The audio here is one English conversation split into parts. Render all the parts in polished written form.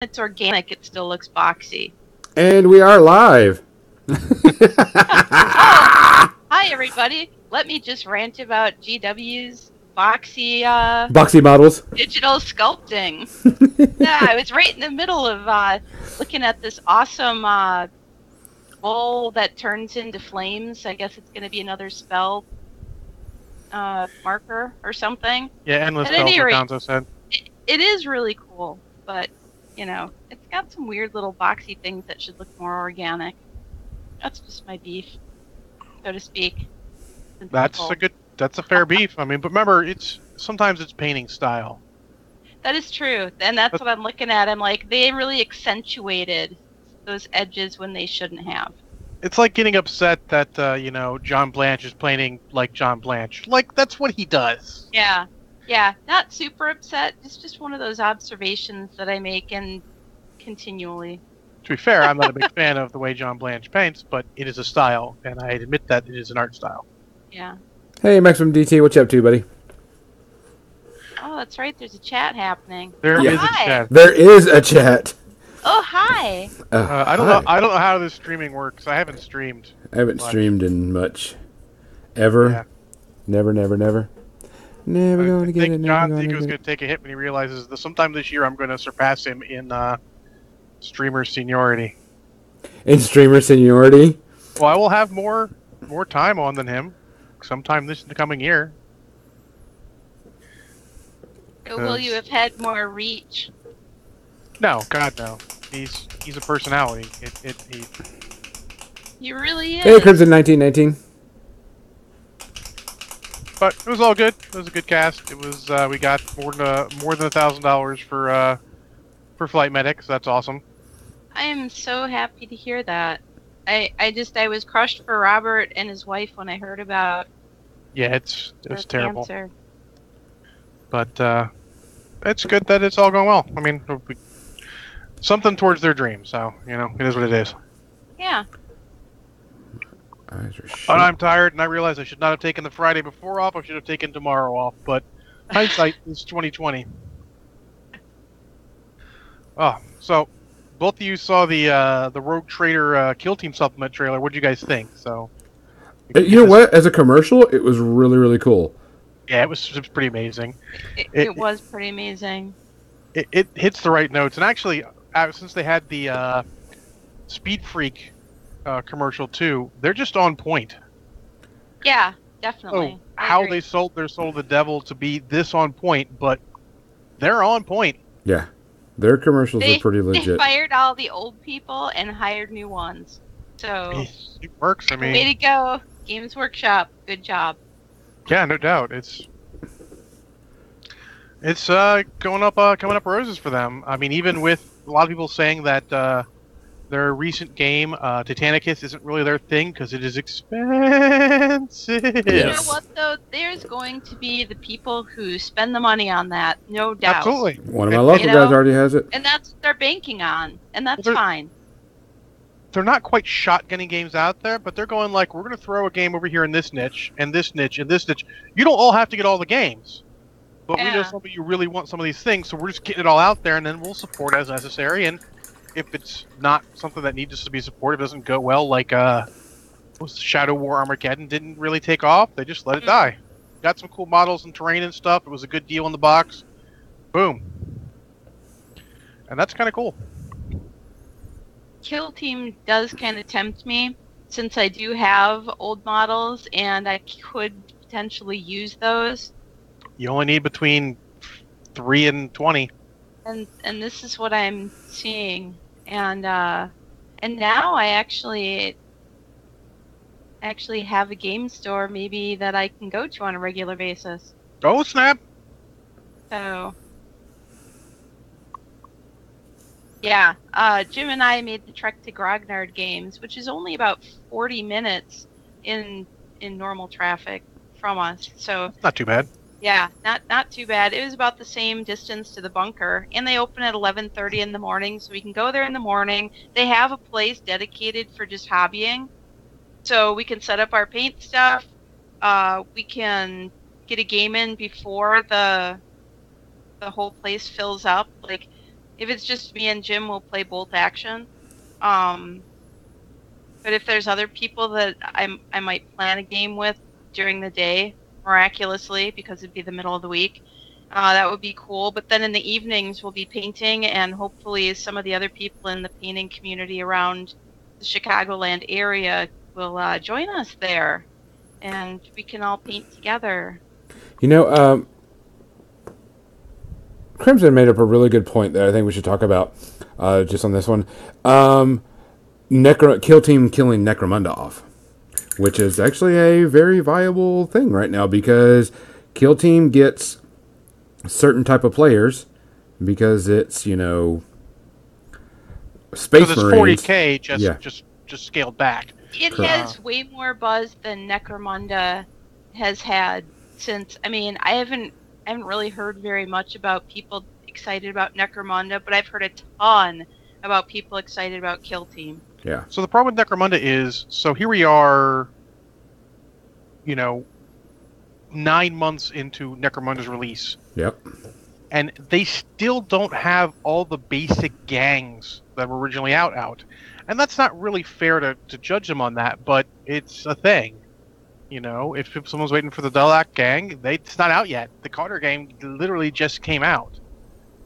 it's organic, it still looks boxy. And we are live. Oh, hi everybody. Let me just rant about GW's boxy Boxy models. digital sculpting. Yeah, I was right in the middle of looking at this awesome bowl that turns into flames. I guess it's going to be another spell marker or something. Yeah, endless At spells, any what rate, Gonzo said. it is really cool, but it's got some weird little boxy things that should look more organic. That's just my beef, so to speak. That's a fair beef. I mean, but remember, sometimes it's painting style. That is true, and that's what I'm looking at. I'm like, they really accentuated those edges when they shouldn't have. It's like getting upset that John Blanche is painting like John Blanche. Like, that's what he does. Yeah, not super upset. It's just one of those observations that I make and continually. To be fair, I'm not a big fan of the way John Blanche paints, but it is a style, and I admit that it is an art style. Yeah. Hey, Maximum DT, what you up to, buddy? Oh, that's right. There's a chat happening. There is Hi. a chat. There is a chat. Oh, hi. I don't know. I don't know how this streaming works. I haven't streamed. I haven't streamed in much. Ever. Yeah. Never. Never going to get it. I think John's ego's going to take a hit when he realizes that sometime this year I'm going to surpass him in streamer seniority. In streamer seniority? Well, I will have more time on than him sometime this coming year. But will you have had more reach? No, God no. He's a personality. He really is. Hey, Crimson 1919. But it was all good. It was a good cast. It was we got more than $1,000 for flight medic, so that's awesome. I am so happy to hear that. I was crushed for Robert and his wife when I heard about. Yeah, it's terrible. Cancer. But it's good that it's all going well. I mean, something towards their dream. So it is what it is. Yeah. But I'm tired, and I realize I should not have taken the Friday before off. I should have taken tomorrow off. But hindsight is 2020. Oh, so both of you saw the Rogue Trader Kill Team supplement trailer. What did you guys think? So, you know what? As a commercial, it was really, really cool. Yeah, it was pretty amazing. It was pretty amazing. It hits the right notes, and actually, since they had the Speed Freak commercial too, they're just on point. Yeah, definitely. Oh, how they sold the devil to be this on point, but they're on point. Yeah, their commercials are pretty legit. They fired all the old people and hired new ones. So it works. I mean, way to go, Games Workshop. Good job. Yeah, no doubt. It's coming up roses for them. I mean, even with a lot of people saying that their recent game, Titanicus, isn't really their thing because it is expensive. You know what, though? There's going to be the people who spend the money on that, no doubt. Absolutely. One of my local guys already has it. And that's what they're banking on, and that's fine. They're not quite shotgunning games out there, but they're going like, we're going to throw a game over here in this niche, and this niche, and this niche. You don't all have to get all the games. But we know some of you really want some of these things, so we're just getting it all out there, and then we'll support as necessary. And if it's not something that needs us to be supported, doesn't go well, like Shadow War Armageddon didn't really take off, they just let it die. Got some cool models and terrain and stuff. It was a good deal in the box. Boom. And that's kind of cool. Kill Team does kind of tempt me, since I do have old models, and I could potentially use those. You only need between 3 and 20. And this is what I'm seeing, and now I actually have a game store maybe that I can go to on a regular basis. Oh snap! So yeah, Jim and I made the trek to Grognard Games, which is only about 40 minutes in normal traffic from us. So not too bad. Yeah, not too bad. It was about the same distance to the bunker, and they open at 11:30 in the morning, so we can go there in the morning. They have a place dedicated for just hobbying, so we can set up our paint stuff. We can get a game in before the whole place fills up. Like If it's just me and Jim, we'll play bolt action. Um, but if there's other people that I might plan a game with during the day, miraculously, because it'd be the middle of the week, that would be cool. But then in the evenings, we'll be painting, and hopefully some of the other people in the painting community around the Chicagoland area will join us there, and we can all paint together. You know, Crimson made up a really good point that I think we should talk about just on this one. Kill Team killing Necromunda off, which is actually a very viable thing right now because Kill Team gets certain type of players because it's, you know, Space Because it's Marines. 40K, Yeah. just scaled back. It Correct. has way more buzz than Necromunda has had since. I mean, I haven't really heard very much about people excited about Necromunda, but I've heard a ton about people excited about Kill Team. Yeah. So the problem with Necromunda is, so here we are, you know, 9 months into Necromunda's release, Yep. and they still don't have all the basic gangs that were originally out. And that's not really fair to judge them on that, but it's a thing. You know, if someone's waiting for the Delac gang, it's not out yet. The Carter gang literally just came out.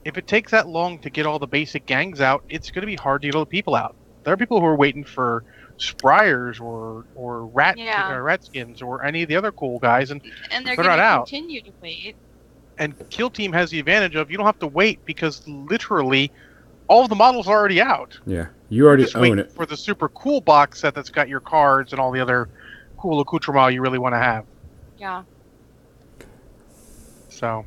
If it takes that long to get all the basic gangs out, it's going to be hard to get all the people out. There are people who are waiting for Spryers or Ratskins or any of the other cool guys, and they're they're going not to out. continue to wait. And Kill Team has the advantage of you don't have to wait because literally all of the models are already out. Yeah. You already Just own wait it. for the super cool box set that's got your cards and all the other cool accoutrements you really want to have. Yeah. So.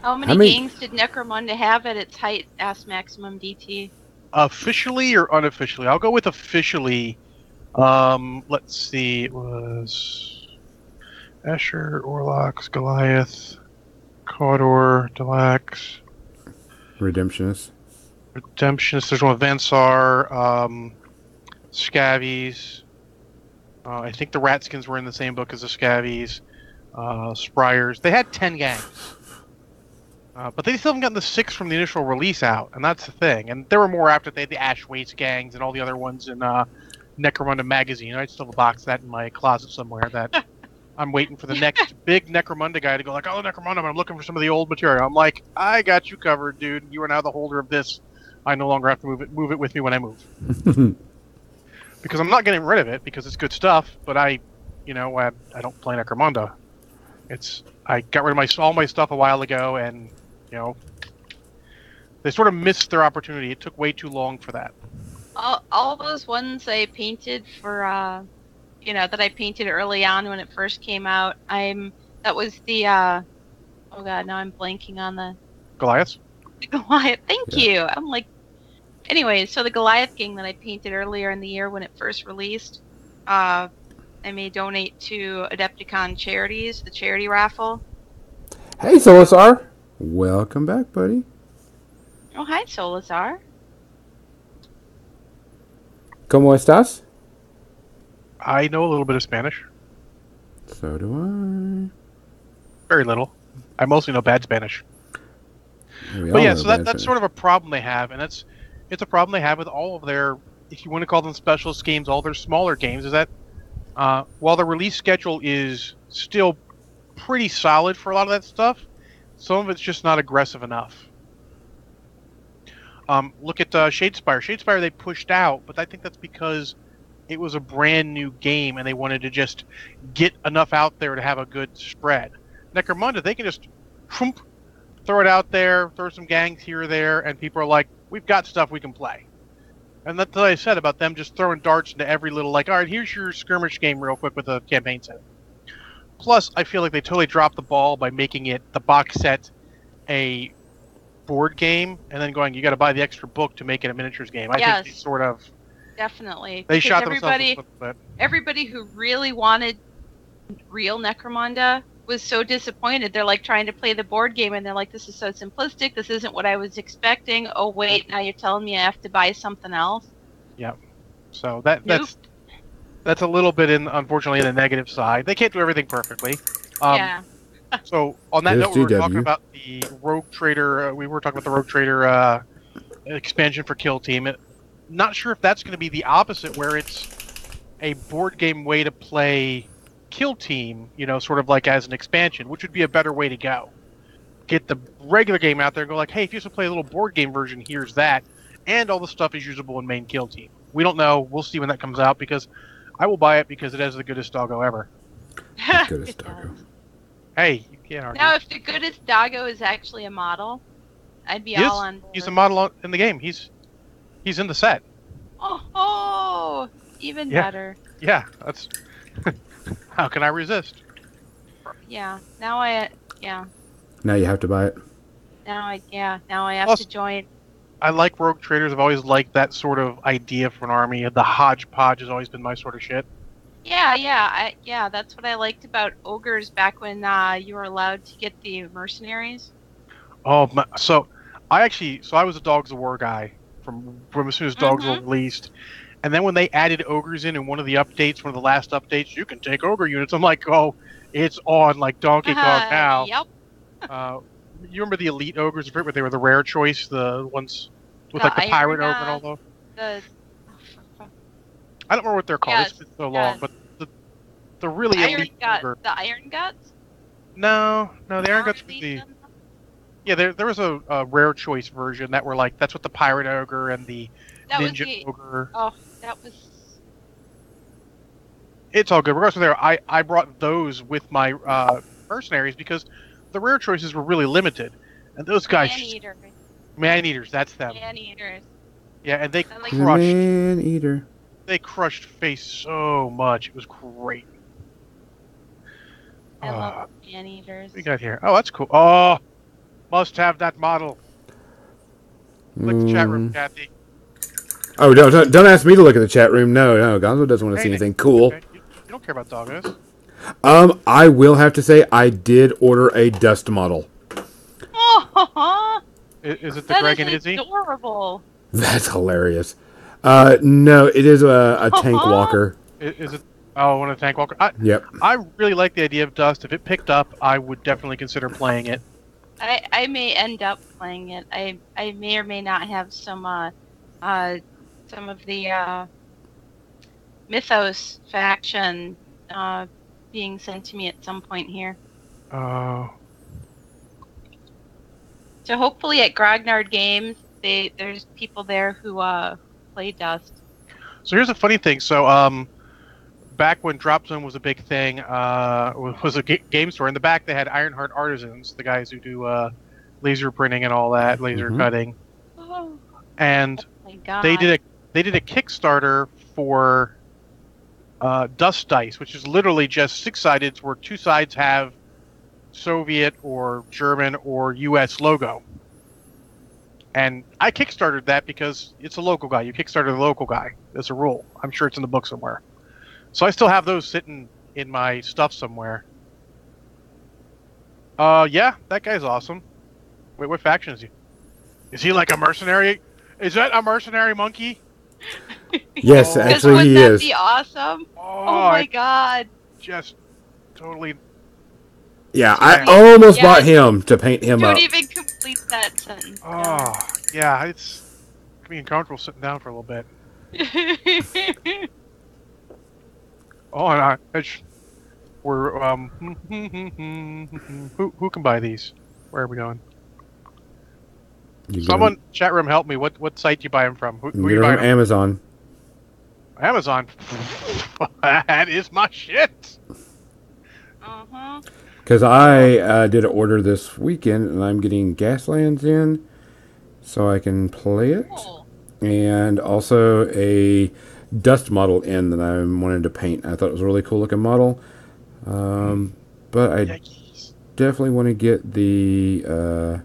How many gangs did Necromunda have at its height? Asked Maximum DT. Officially or unofficially? I'll go with officially. Let's see. It was Escher, Orlox, Goliath, Cawdor, Delax, Redemptionist. There's one with Vansar, Scavies. I think the Ratskins were in the same book as the Scavies. Spryers. They had 10 gangs. But they still haven't gotten the 6 from the initial release out, and that's the thing. And there were more after they had the Ash Waste gangs and all the other ones in Necromunda magazine. I still have a box of that in my closet somewhere that I'm waiting for the next big Necromunda guy to go like, oh, Necromunda, I'm looking for some of the old material. I'm like, I got you covered, dude. You are now the holder of this. I no longer have to move it with me when I move. Because I'm not getting rid of it because it's good stuff, but I don't play Necromunda. I got rid of all my stuff a while ago, and they sort of missed their opportunity. It took way too long for that. All those ones I painted for, that I painted early on when it first came out. That was the, oh god, now I'm blanking on the Goliaths. The Goliath. Thank you. I'm like, anyway. So the Goliath gang that I painted earlier in the year when it first released, I may donate to Adepticon Charities, the charity raffle. Hey, Solasar. Welcome back, buddy. Oh, hi, Solasar. ¿Cómo estás? I know a little bit of Spanish. So do I. Very little. I mostly know bad Spanish. But yeah, so that's sort of a problem they have, and it's a problem they have with all of their, if you want to call them specialist games, all their smaller games, is that while the release schedule is still pretty solid for a lot of that stuff, some of it's just not aggressive enough. Look at Shadespire. Shadespire they pushed out, but I think that's because it was a brand new game and they wanted to just get enough out there to have a good spread. Necromunda, they can just throw it out there, throw some gangs here or there, and people are like, we've got stuff we can play. And that's what I said about them just throwing darts into every little, like, all right, here's your skirmish game real quick with a campaign set. Plus, I feel like they totally dropped the ball by making it, the box set, a board game, and then going, you got to buy the extra book to make it a miniatures game. I think they sort of... Definitely. They shot themselves in the foot a bit. Everybody who really wanted real Necromunda was so disappointed. They're like trying to play the board game, and they're like, this is so simplistic. This isn't what I was expecting. Oh, wait, now you're telling me I have to buy something else? Yeah. So that's a little bit, unfortunately, in the negative side. They can't do everything perfectly. Yeah. So on that Here's note, we were talking GW. about the Rogue Trader. We were talking about the Rogue Trader expansion for Kill Team. Not sure if that's going to be the opposite, where it's a board game way to play Kill Team. Sort of like as an expansion, which would be a better way to go. Get the regular game out there and go like, hey, if you just play a little board game version, here's that, and all the stuff is usable in main Kill Team. We don't know. We'll see when that comes out because I will buy it because it has the goodest doggo ever. Goodest It doggo. does. Hey, you can't argue. Now, if the goodest doggo is actually a model, I'd be He all is. on He's a board. model in the game. He's in the set. Oh, even Yeah. better. Yeah, that's. How can I resist? Yeah. Yeah. Now you have to buy it. Now I have Plus, to join. I like Rogue Traders. I've always liked that sort of idea for an army. The hodgepodge has always been my sort of shit. Yeah. That's what I liked about ogres back when you were allowed to get the mercenaries. Oh, so I was a Dogs of War guy from as soon as Dogs were released, and then when they added ogres in one of the updates, one of the last updates, you can take ogre units. I'm like, oh, it's on like Donkey Kong now. Yep. You remember the elite ogres, but they were the rare choice, the ones with The like the pirate iron, ogre and all those. The I don't remember what they're called. yes, It's been so yes. long, but the really iron elite gut, ogre. the iron guts. No, the Iron Guts Are was these the them? yeah. There was a rare choice version that were like that's what the pirate ogre and the That was ninja the ogre. oh, that was It's all good. Regardless of there, I brought those with my mercenaries because the rare choices were really limited, and those guys man-eater. man eaters. That's them. Man-eaters. Yeah, and they I like The crushed. man eater. They crushed face so much. It was great. I love man-eaters. What we got here? Oh, that's cool. Oh, must have that model. Look at the chat room, Kathy. Oh, don't ask me to look at the chat room. No, Gonzo doesn't want to see Hey, anything cool. okay. You don't care about doggos. I will have to say I did order a dust model. Oh, Is it the that Greg is and Izzy? adorable. That's hilarious. No, it is a tank walker. Is it? Oh, one of the tank walker. Yep. I really like the idea of Dust. If it picked up, I would definitely consider playing it. I may end up playing it. I may or may not have some of the Mythos faction being sent to me at some point here. Oh. So hopefully at Grognard Games, there's people there who play Dust. So here's a funny thing. So back when Drop Zone was a big thing, was a game store. In the back, they had Ironheart Artisans, the guys who do laser printing and all that, laser cutting. Oh, And my God. they did a Kickstarter for Dust Dice, which is literally just 6-sided, where 2 sides have Soviet or German or U.S. logo. And I Kickstarted that because it's a local guy. You Kickstarter the local guy. That's a rule. I'm sure it's in the book somewhere. So I still have those sitting in my stuff somewhere. Yeah, that guy's awesome. Wait, what faction is he? Is he like a mercenary? Is that a mercenary monkey? Yes, Oh. actually Wouldn't he that is. be awesome? Oh, Oh my I God. just totally. Yeah, Don't I almost yeah, bought him to paint him Don't up. even complete that sentence. Oh, yeah, it's being uncomfortable sitting down for a little bit. Oh, and we're who can buy these? Where are we going? You Someone chat room help me. What site do you buy them from? Who get are you it buying from them? Amazon. Amazon. That is my shit. Uh-huh. Because I did an order this weekend, and I'm getting Gaslands in, so I can play it, Cool. and also a dust model in that I wanted to paint. I thought it was a really cool looking model, but I Yikes. definitely want to get the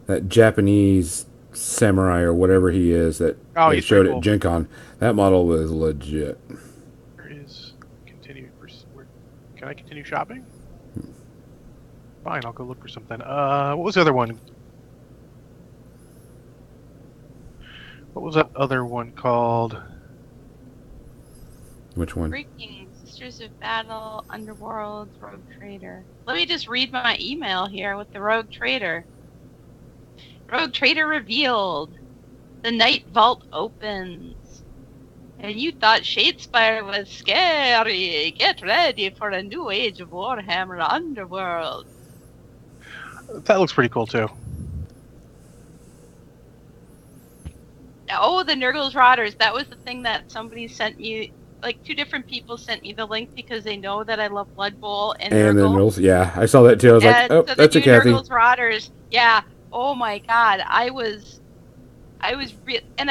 that Japanese samurai or whatever he is that Oh, they he's showed pretty at cool. Gen Con. That model was legit. There is continue. Can I continue shopping? Fine, I'll go look for something. What was the other one? What was that other one called? Which one? Greetings, Masters of Battle, Underworld, Rogue Trader. Let me just read my email here with the Rogue Trader. Rogue Trader revealed. The Night Vault opens. And you thought Shadespire was scary. Get ready for a new age of Warhammer Underworld. That looks pretty cool too. Oh, the Nurgle's Rotters. That was the thing that somebody sent me. Like, 2 different people sent me the link because they know that I love Blood Bowl and And the Nurgle. Nurgles, yeah, I saw that too. I was like, And oh, so the that's a new Kathy. Nurgle's Rotters. Yeah. Oh my God. And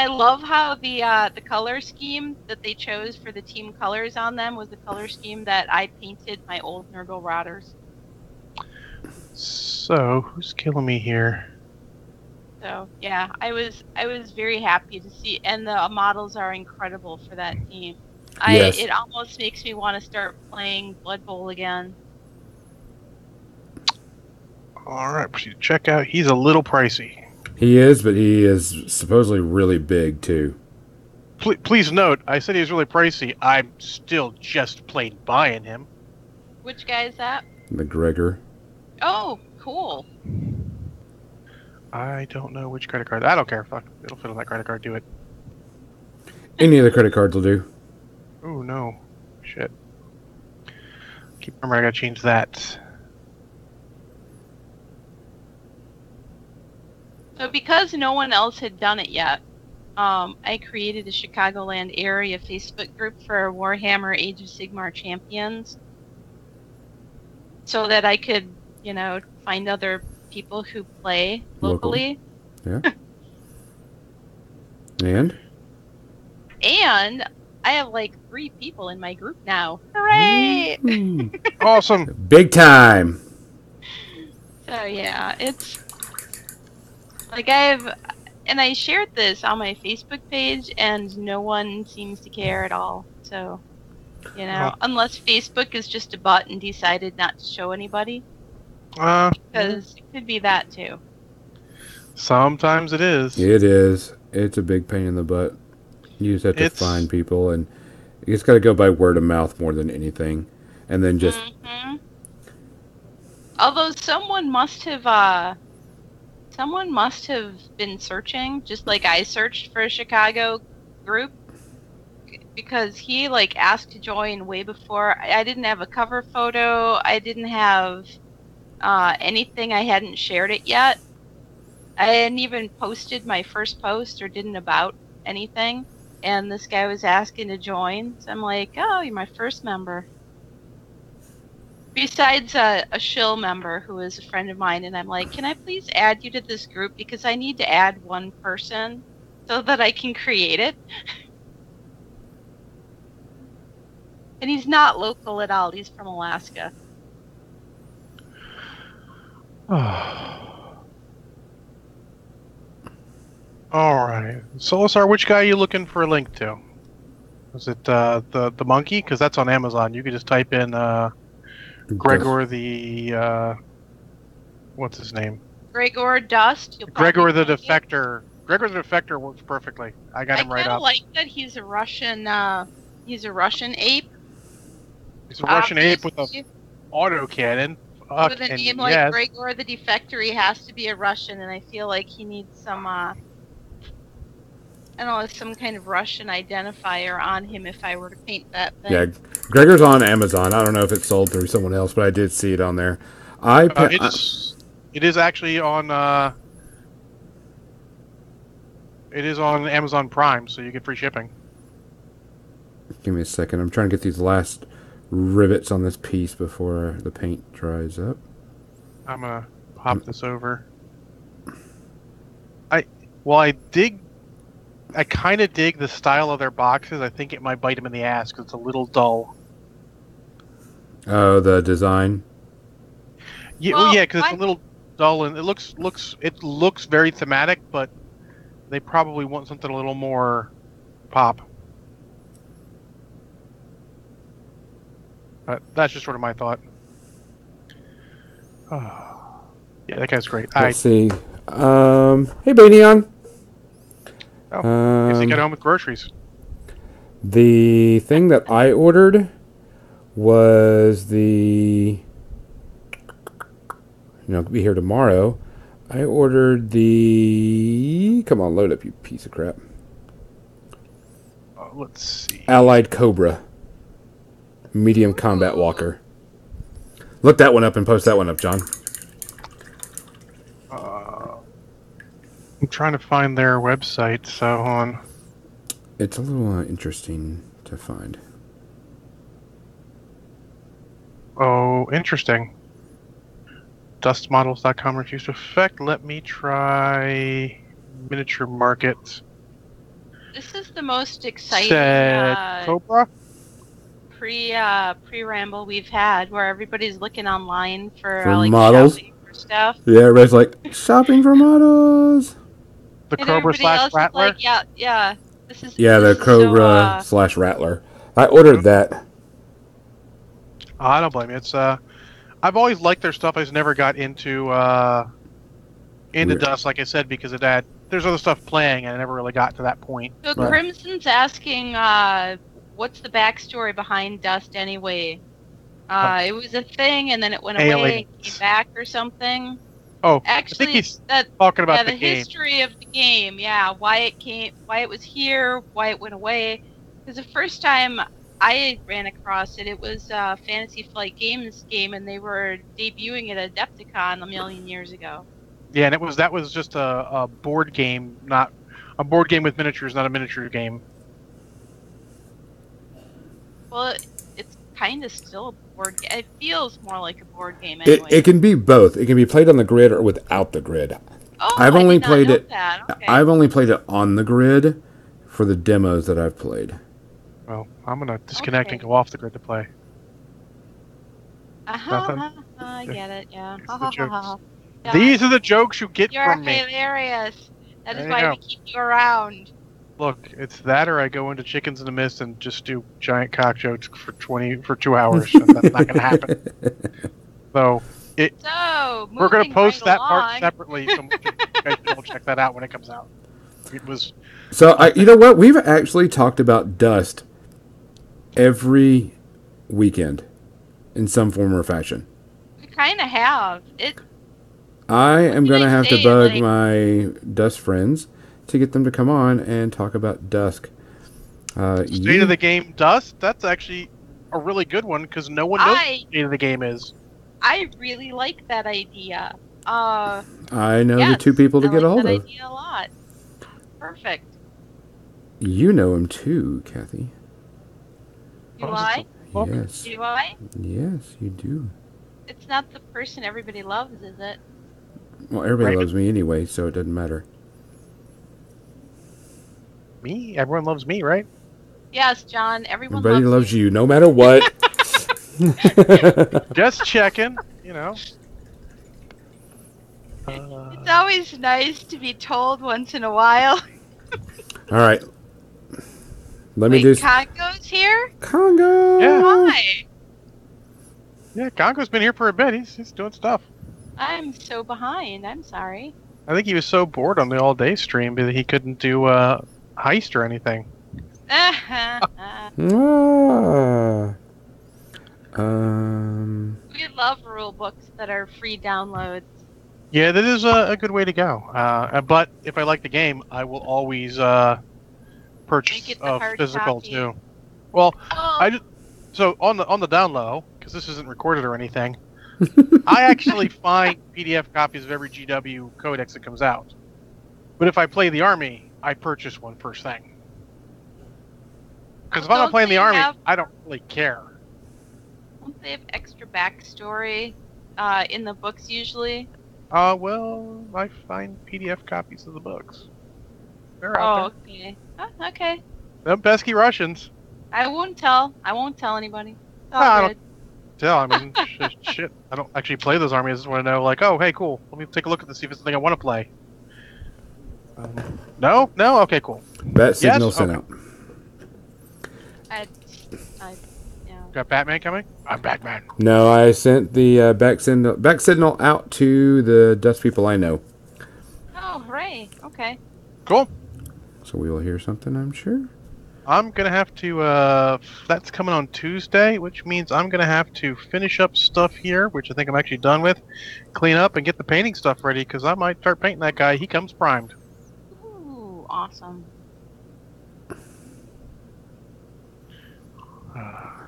I love how the color scheme that they chose for the team colors on them was the color scheme that I painted my old Nurgle Rotters. So, who's killing me here? So yeah, I was very happy to see, and the models are incredible for that team. Yes. It almost makes me want to start playing Blood Bowl again. All right, check out. He's a little pricey. He is, but he is supposedly really big too. Please note, I said he was really pricey. I'm still just plain buying him. Which guy is that? McGregor. Oh, cool. I don't know which credit card. I don't care. Fuck. It'll fit on that credit card. Do it. Any of the credit cards will do. Oh, no. Shit. Keep remembering I gotta change that. So because no one else had done it yet, I created a Chicagoland area Facebook group for Warhammer Age of Sigmar champions so that I could, find other people who play locally. Yeah. And And I have like 3 people in my group now. Hooray! Awesome. Big time. So yeah, it's like and I shared this on my Facebook page and no one seems to care at all. So, unless Facebook is just a bot and decided not to show anybody. Because it could be that too. Sometimes it is. It is. It's a big pain in the butt. You just have to find people, and it's got to go by word of mouth more than anything, and then just. Mm-hmm. Although someone must have been searching, just like I searched for a Chicago group, because he asked to join way before. I didn't have a cover photo. I didn't have anything. I hadn't shared it yet. I hadn't even posted my first post or didn't about anything. And this guy was asking to join. So I'm like, oh, you're my first member. Besides a shill member who is a friend of mine. And I'm like, can I please add you to this group? Because I need to add one person so that I can create it. And he's not local at all. He's from Alaska. All right. Solasar, which guy are you looking for a link to? Was it the monkey? Because that's on Amazon. You could just type in Gregor the what's his name? Gregor Dust. Gregor the Defector. Gregor the Defector works perfectly. I got him right up. I like that he's a Russian. He's a Russian ape. He's a Russian ape with a autocannon. With a name like Gregor the Defector, he has to be a Russian, and I feel like he needs some, I don't know, some kind of Russian identifier on him if I were to paint that thing. Yeah, Gregor's on Amazon. I don't know if it's sold through someone else, but I did see it on there. It is actually on. It is on Amazon Prime, so you get free shipping. Give me a second. I'm trying to get these last rivets on this piece before the paint dries up. I'm gonna pop this over. I kind of dig the style of their boxes. I think it might bite them in the ass because it's a little dull. Oh, the design. Yeah, because it's a little dull and it looks very thematic, but they probably want something a little more pop. That's just sort of my thought. Yeah, that guy's great. Let's see. Hey, Banion. Oh, guess he got home with groceries. The thing that I ordered was be here tomorrow. I ordered the. Come on, load up, you piece of crap. Let's see. Allied Cobra. Medium combat walker. Look that one up and post that one up, John. I'm trying to find their website, so hold on. It's a little interesting to find. Oh, interesting. Dustmodels.com refused to effect. Let me try miniature market. This is the most exciting Said Cobra? pre-ramble we've had, where everybody's looking online for like models. shopping for stuff. Yeah, everybody's like shopping for models. The And Cobra everybody else / Rattler? is like, yeah. This is The Cobra / Rattler. I ordered that. I don't blame you. It's I've always liked their stuff. I just never got into Dust, like I said, because of that. There's other stuff playing, and I never really got to that point. So Right. Crimson's asking, what's the backstory behind Dust anyway? It was a thing, and then it went away Aliens. and came back or something. Oh, Actually, I think he's that talking about the the game. history of the game. Yeah, why it was here, why it went away. Because the first time I ran across it, it was Fantasy Flight Games game, and they were debuting it at Adepticon a million years ago. Yeah, and that was just a board game, not a board game with miniatures, not a miniature game. Well, it's kind of still a board game. It feels more like a board game anyway. It can be both. It can be played on the grid or without the grid. Oh, I've I only did not played know it. that. Okay. I've only played it on the grid for the demos that I've played. Well, I'm gonna disconnect Okay. and go off the grid to play. I get it. Yeah. It's the jokes. Yeah. These are the jokes you get You're from me. hilarious. That is There you why go. we keep you around. Look, it's that, or I go into Chickens in the Mist and just do giant cock jokes for 2 hours, and that's not gonna happen. So So we're gonna moving post right that along. part separately, so you guys will check that out when it comes out. It was So you know what? We've actually talked about Dust every weekend in some form or fashion. We kind of have it. I am did going to I have to say? bug Like- my Dust friends to get them to come on and talk about Dusk. State of the Game Dust. That's actually a really good one because no one knows what the state of the game is. I really like that idea. I know the Yes, two people to I get a like hold that of. idea a lot. Perfect. You know him too, Kathy. Do Oh, I? Book? Yes. Do I? Yes, you do. It's not the person everybody loves, is it? Well, everybody Right. loves me anyway, so it doesn't matter. Me? Everyone loves me, right? Yes, John. Everyone Everybody loves you. you, no matter what. Just checking, you know. It's always nice to be told once in a while. All right. Let me Wait, do Congo's here? Congo. Yeah. Why? Yeah, Congo's been here for a bit. He's doing stuff. I'm so behind. I'm sorry. I think he was so bored on the all-day stream that he couldn't do heist or anything. Ah. We love rule books that are free downloads. Yeah, that is a good way to go. But if I like the game, I will always purchase Make it the hard physical copy. too. Well, Oh, so on the down low, because this isn't recorded or anything, I actually find PDF copies of every GW codex that comes out. But if I play the army, I purchase one first thing. Because if I'm Don't not playing the they army, have- I don't really care. don't they have extra backstory in the books usually? Well, I find PDF copies of the books. They're out Oh, okay. Okay. there. Them pesky Russians. I won't tell. I won't tell anybody. It's all No, I good. Tell, I mean, shit. I don't actually play those armies. I just want to know, like, oh, hey, cool. Let me take a look at this, see if it's something I want to play. No? No? Okay, cool. That signal Yes? sent Okay. out. Yeah. Got Batman coming? I'm Batman. No, I sent the back signal out to the Dust people I know. Oh, hooray. Okay. Cool. So we will hear something, I'm sure. I'm gonna have to. That's coming on Tuesday, which means I'm gonna have to finish up stuff here, which I think I'm actually done with. Clean up and get the painting stuff ready because I might start painting that guy. He comes primed. Ooh, awesome.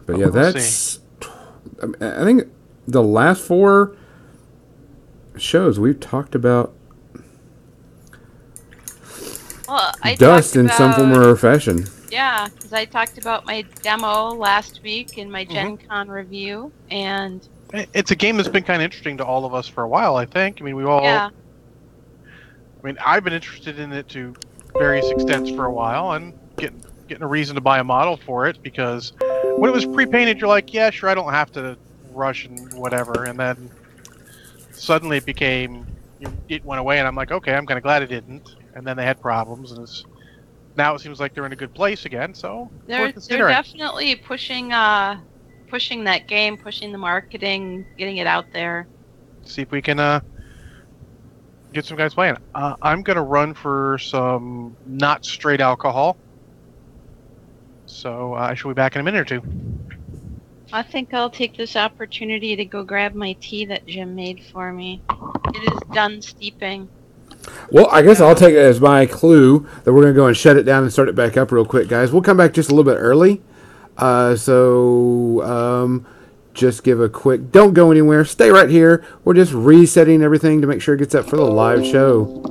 But yeah, We'll that's. I think the last 4 shows we've talked about Well, I dust talked in some form about or fashion. yeah, because I talked about my demo last week in my see. Gen Con review, and It's a game that's been kind of interesting to all of us for a while. I think. I mean, we all. yeah, I mean, I've been interested in it to various extents for a while, and getting a reason to buy a model for it because when it was pre-painted, you're like, yeah, sure, I don't have to rush and whatever, and then suddenly it became it went away, and I'm like, okay, I'm kind of glad it didn't. And then they had problems, and now it seems like they're in a good place again. So it's they're worth considering. definitely pushing that game, pushing the marketing, getting it out there. See if we can get some guys playing. I'm gonna run for some not straight alcohol, so I shall be back in a minute or two. I think I'll take this opportunity to go grab my tea that Jim made for me. It is done steeping. Well, I guess I'll take it as my clue that we're going to go and shut it down and start it back up real quick, guys. We'll come back just a little bit early. Just give a quick... Don't go anywhere. Stay right here. We're just resetting everything to make sure it gets up for the live show.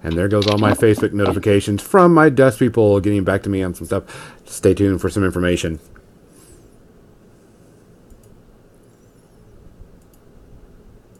And there goes all my Facebook notifications from my dust people getting back to me on some stuff. Stay tuned for some information.